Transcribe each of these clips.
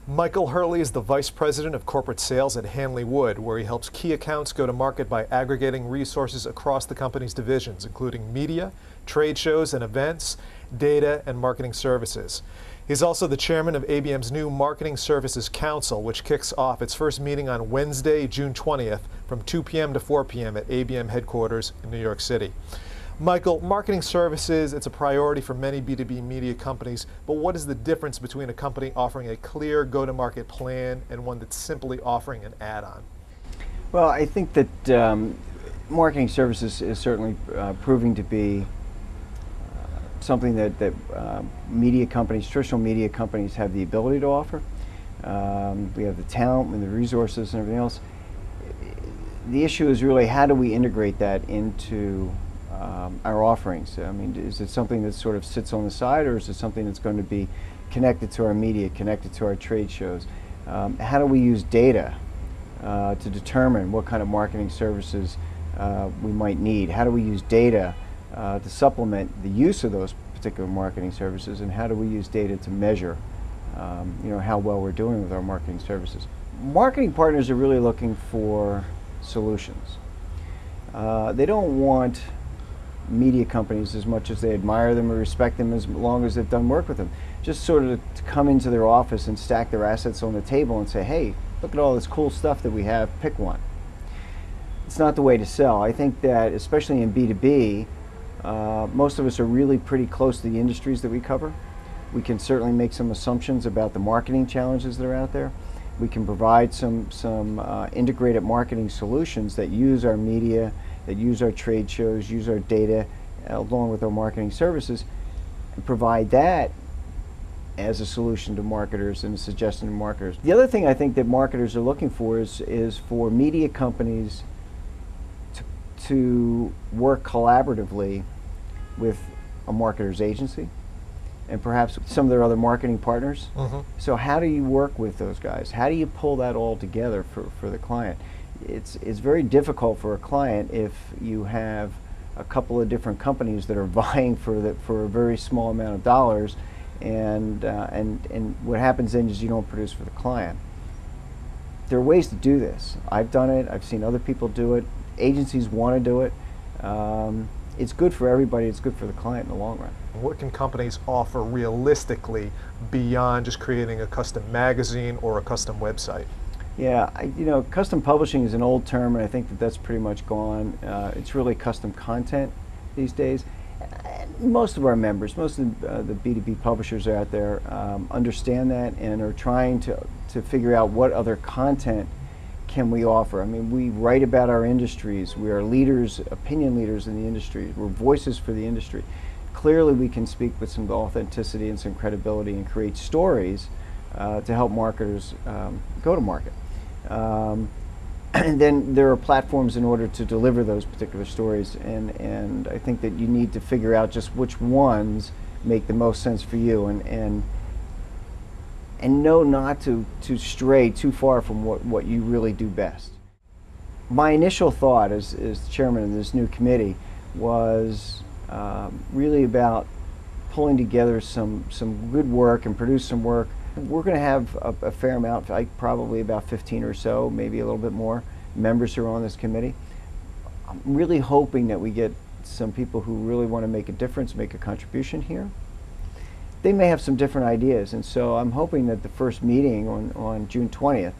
Michael Hurley is the Vice President of Corporate Sales at Hanley Wood, where he helps key accounts go to market by aggregating resources across the company's divisions, including media, trade shows and events, data, and marketing services. He's also the chairman of ABM's new Marketing Services Council, which kicks off its first meeting on Wednesday, June 20th from 2 p.m. to 4 p.m. at ABM headquarters in New York City. Michael, marketing services, it's a priority for many B2B media companies, but what is the difference between a company offering a clear go-to-market plan and one that's simply offering an add-on? Well, I think that marketing services is certainly proving to be something that media companies, traditional media companies, have the ability to offer. We have the talent and the resources and everything else. The issue is really how do we integrate that into our offerings. I mean, is it something that sort of sits on the side, or is it something that's going to be connected to our media, connected to our trade shows? How do we use data to determine what kind of marketing services we might need? How do we use data to supplement the use of those particular marketing services, and how do we use data to measure how well we're doing with our marketing services? Marketing partners are really looking for solutions. They don't want media companies, as much as they admire them or respect them, as long as they've done work with them, just sort of to come into their office and stack their assets on the table and say, hey, look at all this cool stuff that we have, pick one. It's not the way to sell. I think that, especially in B2B, most of us are really pretty close to the industries that we cover. We can certainly make some assumptions about the marketing challenges that are out there. We can provide some integrated marketing solutions that use our media, that use our trade shows, use our data, along with our marketing services, and provide that as a solution to marketers and a suggestion to marketers. The other thing I think that marketers are looking for is for media companies to work collaboratively with a marketer's agency and perhaps some of their other marketing partners. So how do you work with those guys? How do you pull that all together for the client? It's very difficult for a client if you have a couple of different companies that are vying for a very small amount of dollars, and what happens then is you don't produce for the client. There are ways to do this. I've done it. I've seen other people do it. Agencies want to do it. It's good for everybody. It's good for the client in the long run. What can companies offer realistically beyond just creating a custom magazine or a custom website? Yeah, custom publishing is an old term, and I think that that's pretty much gone. It's really custom content these days. Most of our members, most of the B2B publishers out there understand that and are trying to figure out what other content can we offer. I mean, we write about our industries. We are leaders, opinion leaders in the industry. We're voices for the industry. Clearly, we can speak with some authenticity and some credibility and create stories to help marketers go to market. And then there are platforms in order to deliver those particular stories, and I think that you need to figure out just which ones make the most sense for you, and know not to stray too far from what you really do best. My initial thought as chairman of this new committee was really about pulling together some good work and produce some work. We're going to have a fair amount, probably about 15 or so, maybe a little bit more, members who are on this committee. I'm really hoping that we get some people who really want to make a difference, make a contribution here. They may have some different ideas, and so I'm hoping that the first meeting on June 20th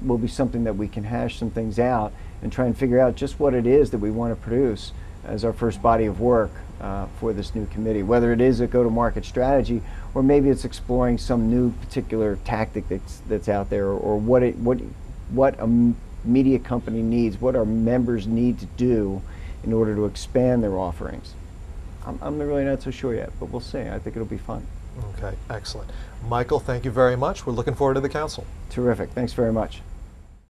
will be something that we can hash some things out and try and figure out just what it is that we want to produce as our first body of work for this new committee, whether it is a go-to-market strategy or maybe it's exploring some new particular tactic that's out there, or what a media company needs, what our members need to do in order to expand their offerings. I'm really not so sure yet, but we'll see. I think it'll be fun. Okay, excellent. Michael, thank you very much. We're looking forward to the council. Terrific. Thanks very much.